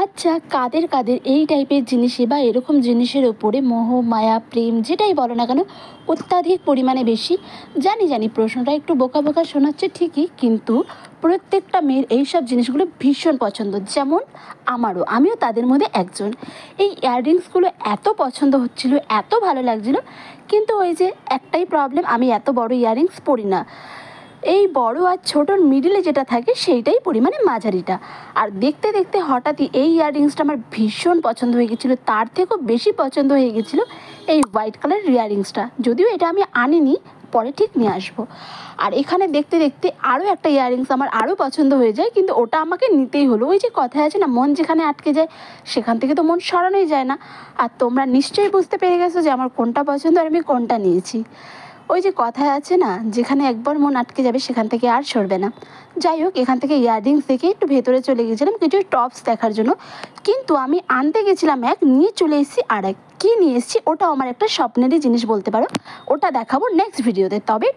আচ্ছা, কাদের কাদের এই টাইপের জিনিসে বা এরকম জিনিসের ওপরে মোহ মায়া প্রেম যেটাই বলো না কেন অত্যাধিক পরিমাণে বেশি? জানি প্রশ্নটা একটু বোকা বোকা শোনাচ্ছে ঠিকই, কিন্তু প্রত্যেকটা মেয়ের এইসব জিনিসগুলো ভীষণ পছন্দ, যেমন আমারও, আমিও তাদের মধ্যে একজন। এই ইয়াররিংসগুলো এত পছন্দ হচ্ছিল, এত ভালো লাগছিল, কিন্তু ওই যে একটাই প্রবলেম, আমি এত বড় ইয়াররিংস পরি না। এই বড় আর ছোটোর মিডিলে যেটা থাকে সেইটাই পরি, মানে মাঝারিটা। আর দেখতে দেখতে হঠাৎই এই ইয়াররিংসটা আমার ভীষণ পছন্দ হয়ে গেছিলো, তার থেকেও বেশি পছন্দ হয়ে গেছিলো এই হোয়াইট কালার ইয়াররিংসটা। যদিও এটা আমি আনিনি, পরে ঠিক নিয়ে আসবো। আর এখানে দেখতে দেখতে আরও একটা ইয়াররিংস আমার আরও পছন্দ হয়ে যায়, কিন্তু ওটা আমাকে নিতেই হলো। ওই যে কথায় আছে না, মন যেখানে আটকে যায় সেখান থেকে তো মন সরানোই যায় না। আর তোমরা নিশ্চয়ই বুঝতে পেরে গেছো যে আমার কোনটা পছন্দ আর আমি কোনটা নিয়েছি। ওই যে কথায় আছে না, যেখানে একবার মন আটকে যাবে সেখান থেকে আর সরবে না। যাই হোক, এখান থেকে ইয়াররিংস দেখে একটু ভেতরে চলে গেছিলাম কিছু টপস দেখার জন্য, কিন্তু আমি আনতে গেছিলাম এক, নিয়ে চলে এসেছি আর এক। কী নিয়ে এসেছি ওটাও আমার একটা স্বপ্নেরই জিনিস বলতে পারো, ওটা দেখাবো নেক্সট ভিডিওতে। তবে